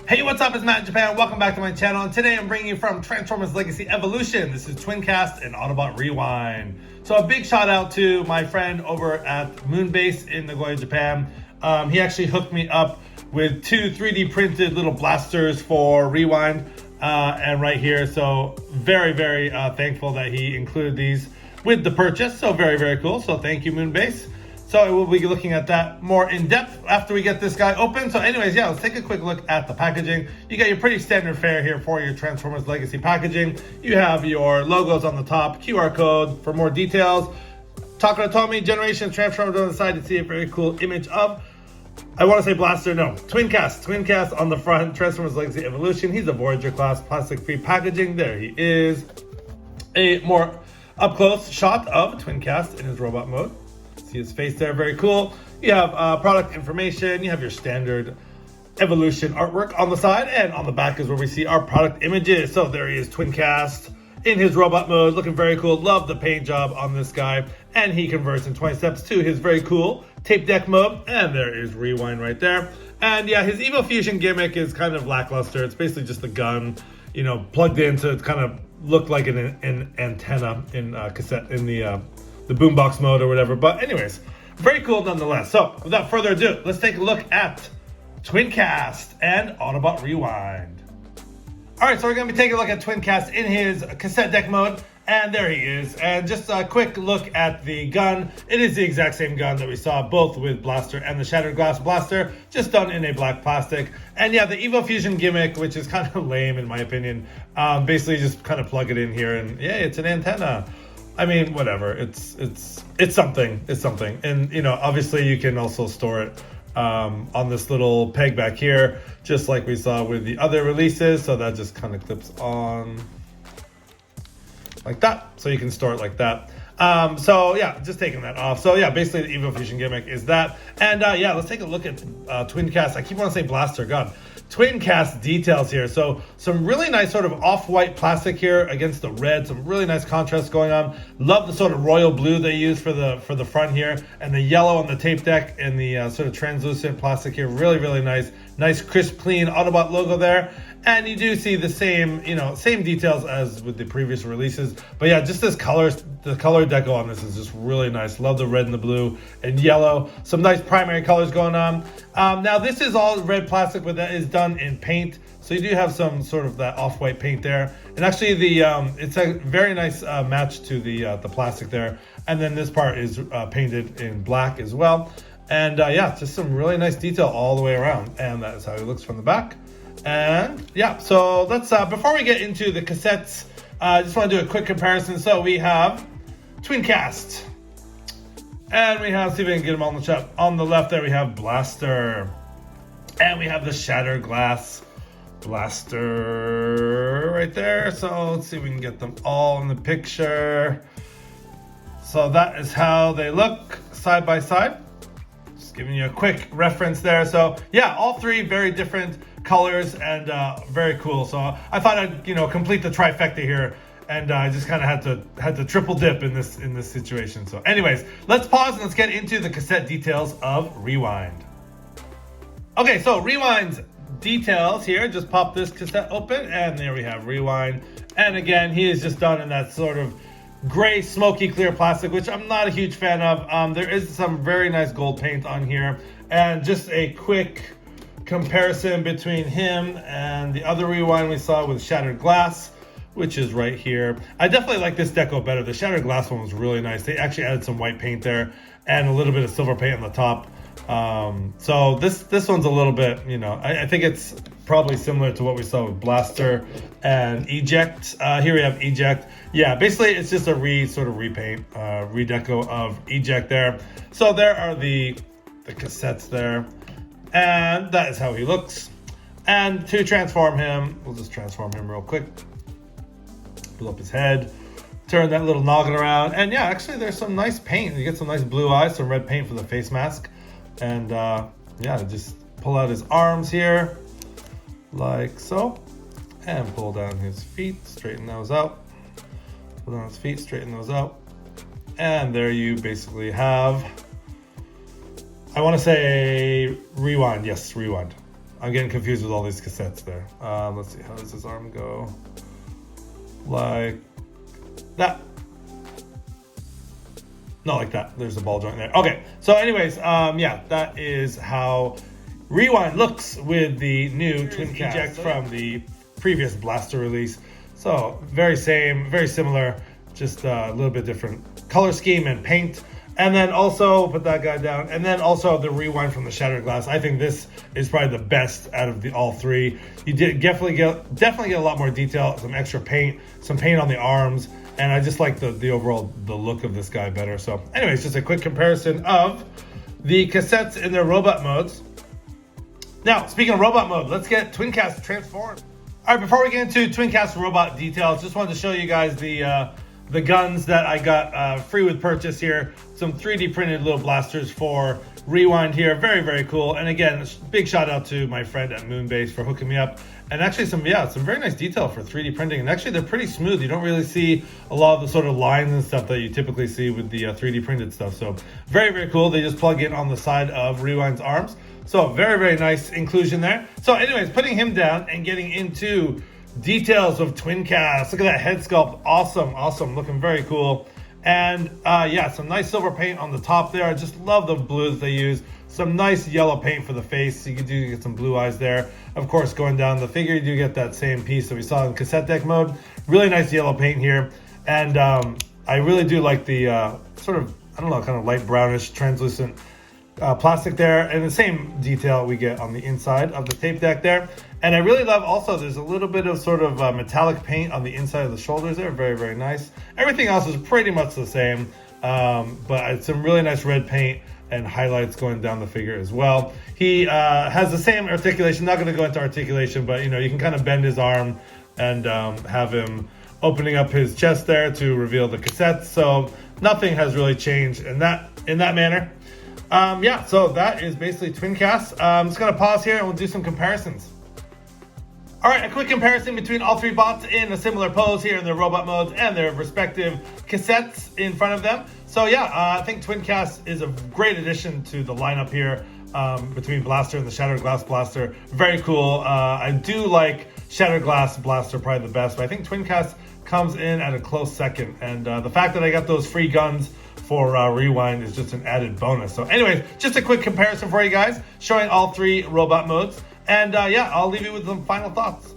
Hey, what's up? It's Matt in Japan. Welcome back to my channel. And today I'm bringing you from Transformers Legacy Evolution. This is Twincast and Autobot Rewind. So a big shout out to my friend over at Moonbase in Nagoya, Japan. He actually hooked me up with two 3D printed little blasters for Rewind and right here. So very thankful that he included these with the purchase. So very cool. So thank you, Moonbase. So we'll be looking at that more in depth after we get this guy open. So anyways, yeah, let's take a quick look at the packaging. You got your pretty standard fare here for your Transformers Legacy packaging. You have your logos on the top, QR code for more details. Takara Tomy, Generation Transformers on the side. You see a very cool image of, I want to say Blaster, no, Twincast on the front, Transformers Legacy Evolution. He's a Voyager class, plastic-free packaging. There he is. A more up-close shot of Twincast in his robot mode. See his face there, very cool. You have product information, you have your standard Evolution artwork on the side, and on the back is where we see our product images. So there he is, Twincast in his robot mode, looking very cool. Love the paint job on this guy, and he converts in 20 steps to his very cool tape deck mode, and there is Rewind right there. And yeah, his Evo Fusion gimmick is kind of lackluster. It's basically just the gun, you know, plugged in to kind of look like an antenna in cassette in the boombox mode or whatever. But anyways, very cool nonetheless. So without further ado, let's take a look at Twincast and Autobot Rewind. All right, so we're going to be taking a look at Twincast in his cassette deck mode. And there he is. And just a quick look at the gun. It is the exact same gun that we saw both with Blaster and the Shattered Glass Blaster, just done in a black plastic. And yeah, the Evo Fusion gimmick, which is kind of lame in my opinion, basically just kind of plug it in here and yeah, it's an antenna. I mean, whatever. It's something. It's something. And you know, obviously you can also store it on this little peg back here, just like we saw with the other releases. So that just kind of clips on like that. So you can store it like that. So yeah, just taking that off. So yeah, basically the Evo Fusion gimmick is that. And yeah, let's take a look at Twincast. I keep wanting to say Blaster, God. Twincast details here. So some really nice sort of off-white plastic here against the red. Some really nice contrast going on. Love the sort of royal blue they use for the front here, and the yellow on the tape deck and the sort of translucent plastic here. Really nice. Nice crisp clean Autobot logo there. And you do see the same, you know, same details as with the previous releases. But yeah, just this colors, the color deco on this is just really nice. Love the red and the blue and yellow. Some nice primary colors going on. Now this is all red plastic, but that is done in paint. So you do have some sort of that off-white paint there. And actually it's a very nice match to the plastic there. And then this part is painted in black as well. And yeah, just some really nice detail all the way around. And that is how it looks from the back. And yeah, so let's before we get into the cassettes, I just want to do a quick comparison. So we have Twincast, and we have, see if we can get them all in the shot. On the left there we have Blaster, and we have the Shattered Glass Blaster right there. So let's see if we can get them all in the picture. So that is how they look side by side. Just giving you a quick reference there. So yeah, all three very different colors and very cool. So I thought I'd, you know, complete the trifecta here, and I just kind of had to triple dip in this situation. So anyways, let's pause and let's get into the cassette details of Rewind. Okay, so Rewind's details here. Just pop this cassette open, and there we have Rewind. And again, he is just done in that sort of gray, smoky, clear plastic, which I'm not a huge fan of. There is some very nice gold paint on here, and just a quick comparison between him and the other Rewind we saw with Shattered Glass, which is right here. I definitely like this deco better. The Shattered Glass one was really nice. They actually added some white paint there and a little bit of silver paint on the top. So this one's a little bit, you know, I think it's probably similar to what we saw with Blaster and Eject. Here we have Eject. Yeah, basically it's just a repaint, redeco of Eject there. So there are the cassettes there. And that is how he looks. And to transform him, we'll just transform him real quick. Blow up his head, turn that little noggin around. And yeah, actually there's some nice paint. You get some nice blue eyes, some red paint for the face mask. And yeah, just pull out his arms here, like so. And pull down his feet, straighten those out. Pull down his feet, straighten those out. And there you basically have, I want to say Rewind. Yes, Rewind. I'm getting confused with all these cassettes there. Let's see, how does his arm go? Like that. Not like that. There's a ball joint there. Okay, so anyways, yeah, that is how Rewind looks with the new Twincast eject from the previous Blaster release. So very similar, just a little bit different color scheme and paint. And then also put that guy down. And then also the Rewind from the Shattered Glass. I think this is probably the best out of all three. You did definitely get a lot more detail, some extra paint, some paint on the arms, and I just like the overall look of this guy better. So, anyways, just a quick comparison of the cassettes in their robot modes. Now, speaking of robot mode, let's get Twincast transformed. All right, before we get into Twincast robot details, just wanted to show you guys the guns that I got free with purchase here. Some 3D printed little blasters for Rewind here. Very cool. And again, big shout out to my friend at Moonbase for hooking me up. And actually some very nice detail for 3D printing. And actually they're pretty smooth. You don't really see a lot of the sort of lines and stuff that you typically see with the 3D printed stuff. So very cool. They just plug in on the side of Rewind's arms. So very nice inclusion there. So anyways, putting him down and getting into details of Twincast. Look at that head sculpt. Awesome. Looking very cool. And yeah, some nice silver paint on the top there. I just love the blues they use. Some nice yellow paint for the face. You do get some blue eyes there. Of course, going down the figure, you do get that same piece that we saw in cassette deck mode. Really nice yellow paint here. And I really do like the sort of, I don't know, kind of light brownish translucent plastic there, and the same detail we get on the inside of the tape deck there. And I really love also there's a little bit of sort of metallic paint on the inside of the shoulders there. Very nice. Everything else is pretty much the same, but it's some really nice red paint and highlights going down the figure as well. He has the same articulation. Not going to go into articulation, but you know, you can kind of bend his arm and have him opening up his chest there to reveal the cassettes. So nothing has really changed in that manner. Yeah, so that is basically Twincast. I'm just gonna pause here and we'll do some comparisons. All right, a quick comparison between all three bots in a similar pose here in their robot modes and their respective cassettes in front of them. So yeah, I think Twincast is a great addition to the lineup here between Blaster and the Shattered Glass Blaster. Very cool. I do like Shattered Glass Blaster probably the best, but I think Twincast comes in at a close second. And the fact that I got those free guns for Rewind is just an added bonus. So anyways, just a quick comparison for you guys, showing all three robot modes. And yeah, I'll leave you with some final thoughts.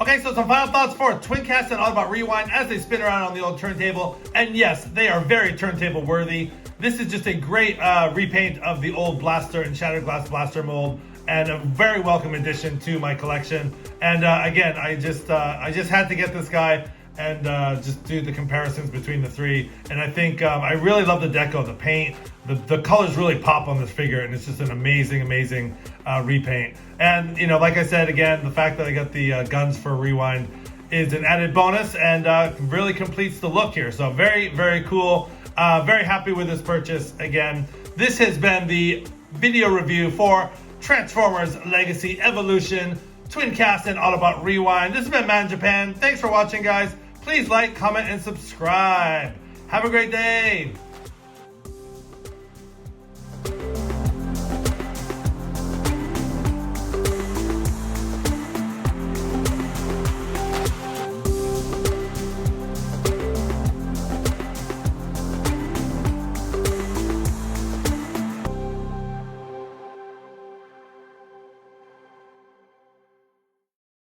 Okay, so some final thoughts for Twincast and Autobot Rewind as they spin around on the old turntable. And yes, they are very turntable worthy. This is just a great repaint of the old Blaster and Shattered Glass Blaster mold, and a very welcome addition to my collection. And again, I just had to get this guy and just do the comparisons between the three. And I think I really love the deco, the paint, the colors really pop on this figure, and it's just an amazing repaint. And you know, like I said, again, the fact that I got the guns for Rewind is an added bonus, and really completes the look here. So very cool. Very happy with this purchase. Again, this has been the video review for Transformers Legacy Evolution, Twincast, and Autobot Rewind. This has been Man Japan. Thanks for watching, guys. Please like, comment, and subscribe. Have a great day.